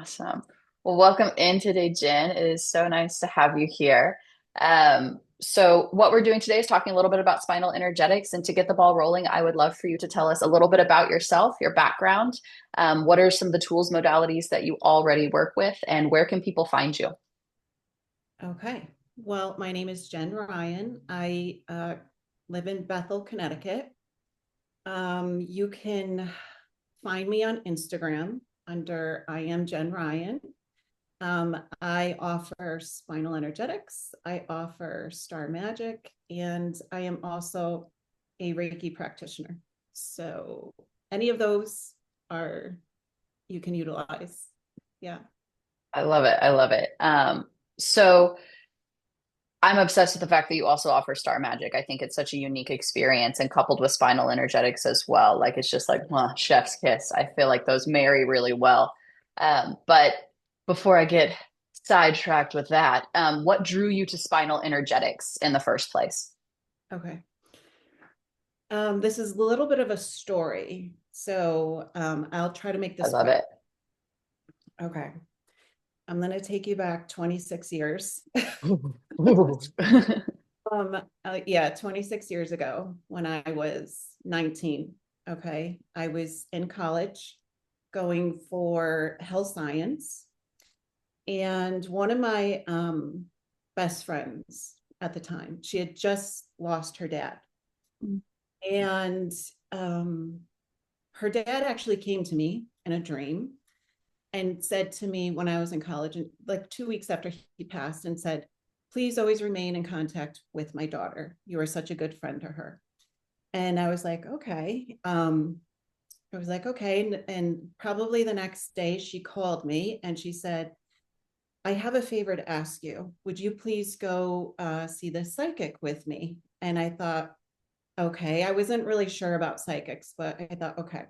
Awesome. Well, welcome in today, Jen. It is so nice to have you here. So what we're doing today is talking a little bit about spinal energetics. And to get the ball rolling, I would love for you to tell us a little bit about yourself, your background. What are some of the tools, modalities that you already work with, and where can people find you? Okay. Well, my name is Jenn Ryan. I live in Bethel, Connecticut. You can find me on Instagram under I am Jenn Ryan. I offer spinal energetics, I offer star magic, and I am also a Reiki practitioner. So any of those are you can utilize. Yeah. I love it. I love it. So I'm obsessed with the fact that you also offer star magic. I think it's such a unique experience and coupled with spinal energetics as well. Like it's just like chef's kiss. I feel like those marry really well. But before I get sidetracked with that, what drew you to spinal energetics in the first place? Okay. This is a little bit of a story. So I'll try to make I this love quick. it. Okay. I'm going to take you back 26 years. Ooh. Yeah, 26 years ago when I was 19. Okay. I was in college going for health science. And one of my best friends at the time, she had just lost her dad. And um, her dad actually came to me in a dream and said to me when I was in college, and like 2 weeks after he passed, and said, "Please always remain in contact with my daughter. You are such a good friend to her." And I was like, okay. I was like, okay. And probably the next day she called me and she said, "I have a favor to ask you. Would you please go see the psychic with me?" And I thought, okay. I wasn't really sure about psychics, but I thought, okay.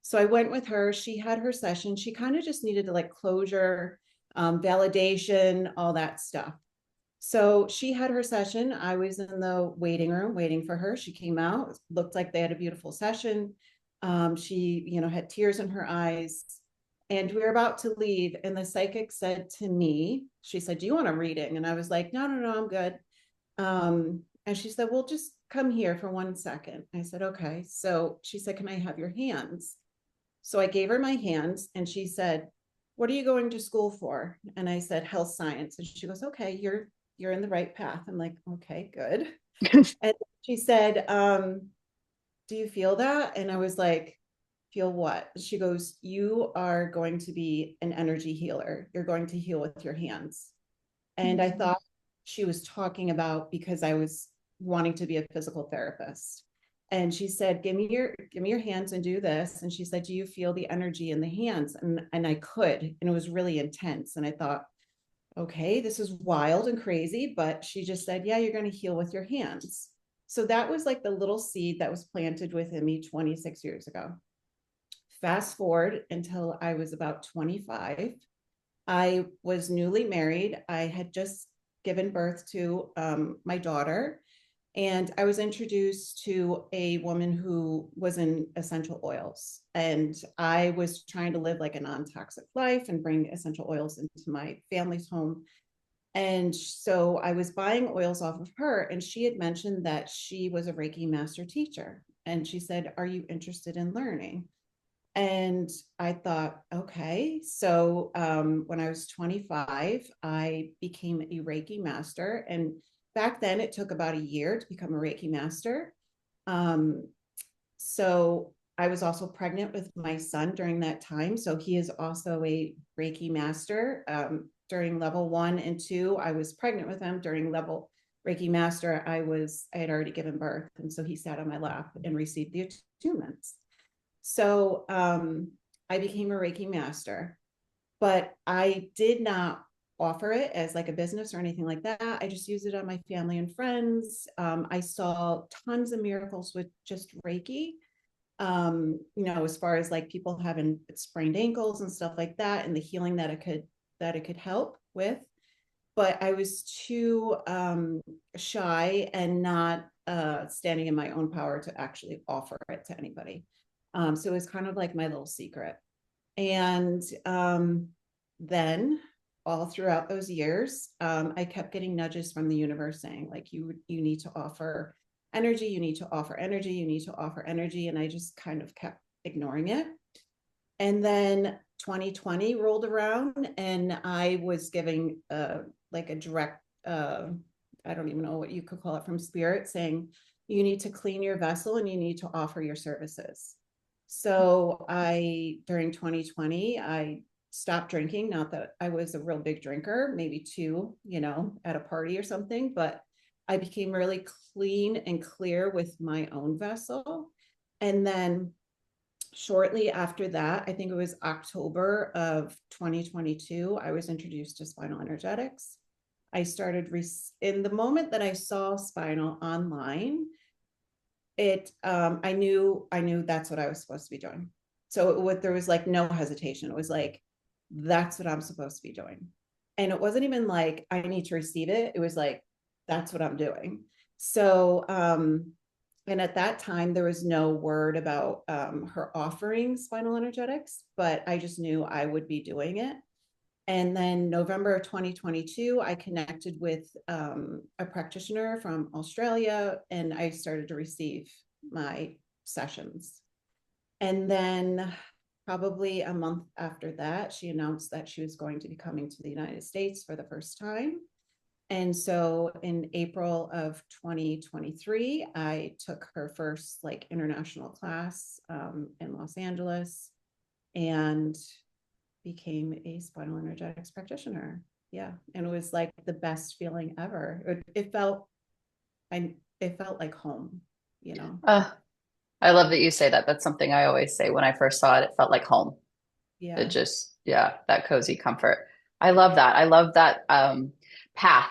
So I went with her. She had her session. She kind of just needed to like closure, validation, all that stuff. So she had her session. I was in the waiting room waiting for her. She came out, it looked like they had a beautiful session. She, had tears in her eyes. And we were about to leave. And the psychic said to me, she said, "Do you want a reading?" And I was like, "No, no, no, I'm good." And she said, "Well, just come here for 1 second." I said, "Okay." So she said, "Can I have your hands?" So I gave her my hands and she said, "What are you going to school for?" And I said, "Health science." And she goes, "Okay, you're in the right path." I'm like, "Okay, good." And she said, "Do you feel that?" And I was like, "Feel what?" She goes, "You are going to be an energy healer. You're going to heal with your hands." And I thought she was talking about because I was wanting to be a physical therapist. And she said, "Give me your hands and do this." And she said, "Do you feel the energy in the hands?" And I could, and it was really intense. And I thought, okay, this is wild and crazy, but she just said, "Yeah, you're going to heal with your hands." So that was like the little seed that was planted within me 26 years ago. Fast forward until I was about 25. I was newly married. I had just given birth to my daughter, and I was introduced to a woman who was in essential oils. And I was trying to live like a non toxic life and bring essential oils into my family's home. And so I was buying oils off of her, and she had mentioned that she was a Reiki master teacher. And she said, "Are you interested in learning?" And I thought, okay. So when I was 25, I became a Reiki master. And back then, it took about a year to become a Reiki master. Um, so I was also pregnant with my son during that time. So he is also a Reiki master. During level 1 and 2, I was pregnant with him. During level Reiki master, I had already given birth. And so he sat on my lap and received the attunements. So I became a Reiki master, but I did not offer it as like a business or anything like that. I just used it on my family and friends. I saw tons of miracles with just Reiki. As far as like people having sprained ankles and stuff like that, and the healing that it could help with. But I was too shy and not standing in my own power to actually offer it to anybody. So it was kind of like my little secret. And then all throughout those years, I kept getting nudges from the universe saying, like, you need to offer energy, you need to offer energy, you need to offer energy. And I just kind of kept ignoring it. And then 2020 rolled around and I was giving like a direct, I don't even know what you could call it, from spirit saying, you need to clean your vessel and you need to offer your services. So during 2020, I stopped drinking. Not that I was a real big drinker, maybe two, at a party or something, but I became really clean and clear with my own vessel. And then shortly after that, I think it was October of 2022, I was introduced to Spinal Energetics. I started in the moment that I saw Spinal online, I knew that's what I was supposed to be doing. So there was like no hesitation. It was like, that's what I'm supposed to be doing. And it wasn't even like I need to receive it. It was like, that's what I'm doing. So and at that time there was no word about her offering spinal energetics, but I just knew I would be doing it. And then November of 2022, I connected with a practitioner from Australia and I started to receive my sessions. And then probably a month after that, she announced that she was going to be coming to the United States for the first time. And so in April of 2023, I took her first like international class in Los Angeles and became a spinal energetics practitioner. Yeah. And it was like the best feeling ever. It felt like home, you know? Uh, I love that you say that. That's something I always say when I first saw it. It felt like home. It Yeah. just, yeah, that cozy comfort. I love that. I love that path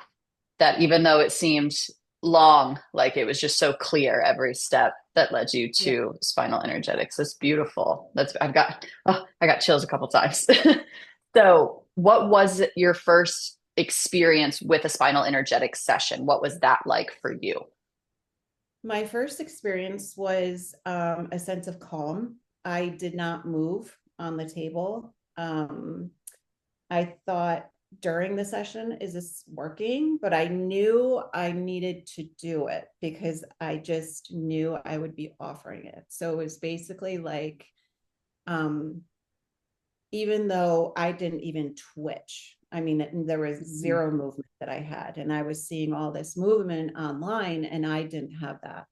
that even though it seemed long, like it was just so clear every step that led you Yeah. to spinal energetics. That's beautiful. I got chills a couple times. So, what was your first experience with a spinal energetics session? What was that like for you? My first experience was a sense of calm. I did not move on the table. I thought during the session, is this working? But I knew I needed to do it because I just knew I would be offering it. So it was basically like, um, even though I didn't even twitch, I mean, there was Mhm. zero movement that I had, and I was seeing all this movement online, and I didn't have that.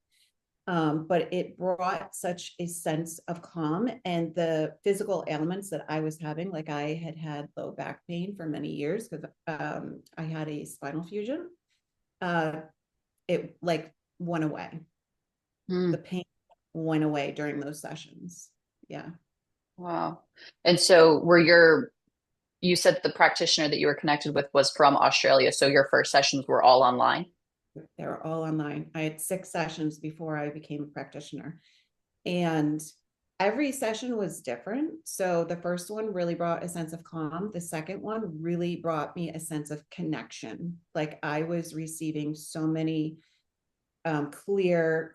But it brought such a sense of calm, and the physical ailments that I was having, like I had had low back pain for many years because I had a spinal fusion. Uh, it like went away. The Mm, pain went away during those sessions. Yeah, wow. And so you said the practitioner that you were connected with was from Australia. So your first sessions were all online? they were all online. I had 6 sessions before I became a practitioner. And every session was different. So the first one really brought a sense of calm. The second one really brought me a sense of connection. Like I was receiving so many clear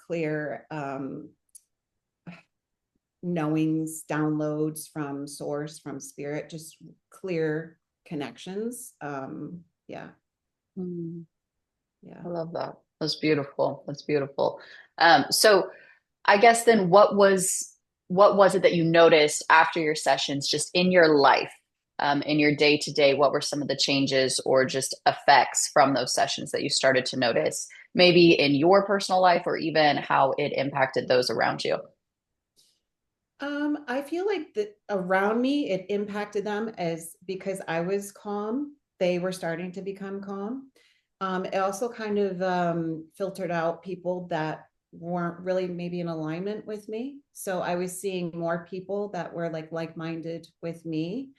knowings, downloads from source, from spirit, just clear connections. Yeah, Mm, yeah. I love that. That's beautiful. That's beautiful. So I guess then what was it that you noticed after your sessions just in your life, in your day to day? What were some of the changes or just effects from those sessions that you started to notice, maybe in your personal life or even how it impacted those around you? I feel like that around me, it impacted them as because I was calm, they were starting to become calm. It also kind of filtered out people that weren't really maybe in alignment with me. So I was seeing more people that were like-minded with me.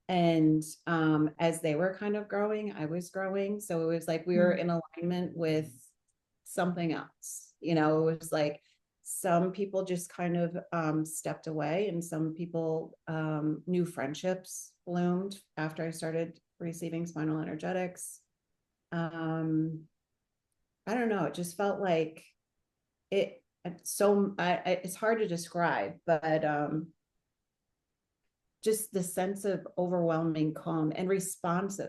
And as they were kind of growing, I was growing. So it was like we were Mm. in alignment with something else. It was like some people just kind of stepped away, and some people, new friendships bloomed after I started receiving spinal energetics. Um, I don't know. It just felt like it's hard to describe, but just the sense of overwhelming calm and response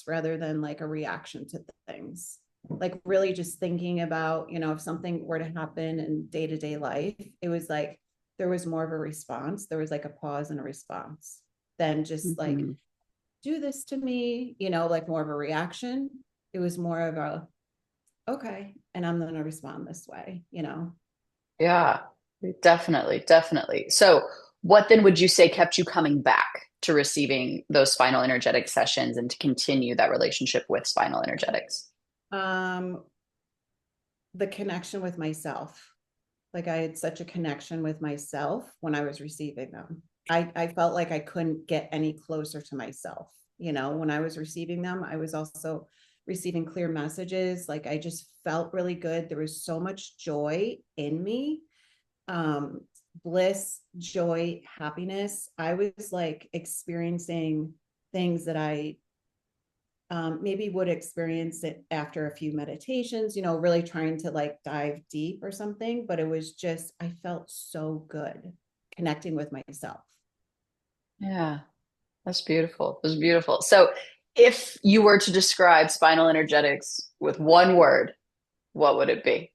rather than like a reaction to things. Like really just thinking about, if something were to happen in day-to-day life, it was like there was more of a response. There was like a pause and a response than just like, Mm-hmm. do this to me, like more of a reaction. It was more of a, okay, and I'm going to respond this way. Yeah, definitely, definitely. So, what then would you say kept you coming back to receiving those spinal energetic sessions and to continue that relationship with spinal energetics? Um, the connection with myself. Like I had such a connection with myself when I was receiving them. I felt like I couldn't get any closer to myself. When I was receiving them, I was also receiving clear messages. Like I just felt really good. There was so much joy in me, um, bliss, joy, happiness. I was like experiencing things that I maybe would experience it after a few meditations, really trying to like dive deep or something. But it was just, I felt so good connecting with myself. Yeah, that's beautiful. That's beautiful. So, if you were to describe spinal energetics with one word, what would it be?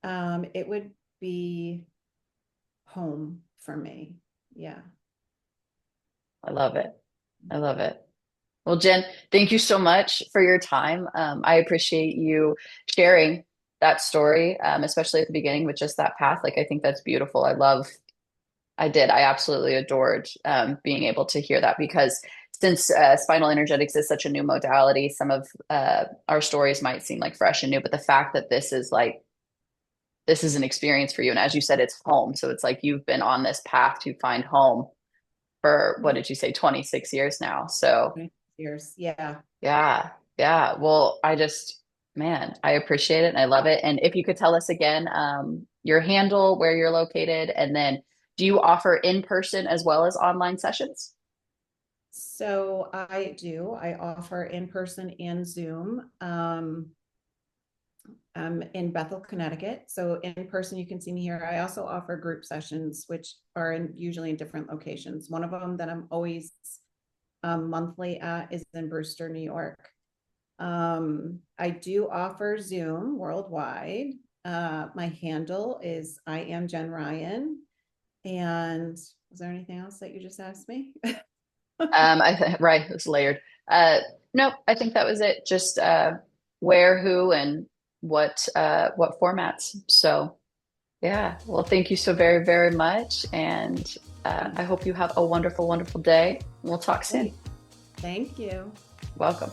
It would be home for me. Yeah. I love it. I love it. Well, Jen, thank you so much for your time. I appreciate you sharing that story, especially at the beginning with just that path. Like, I think that's beautiful. I absolutely adored being able to hear that because since spinal energetics is such a new modality, some of our stories might seem like fresh and new, but the fact that this is an experience for you. And as you said, it's home. So it's like you've been on this path to find home for what did you say, 26 years now? So Years. Yeah. yeah, yeah. Well, man, I appreciate it and I love it. And if you could tell us again, your handle, where you're located, and then do you offer in person as well as online sessions? So I do. I offer in person and Zoom. I'm in Bethel, Connecticut. So in person, you can see me here. I also offer group sessions, which are usually in different locations. One of them that I'm always monthly at is in Brewster, New York. I do offer Zoom worldwide. My handle is I am Jenn Ryan. And was there anything else that you just asked me? Right, it's layered. Nope, I think that was it. Just where, who, and what formats. So yeah, well, thank you so very, very much, and I hope you have a wonderful, wonderful day. We'll talk soon. Great. Thank you. Welcome.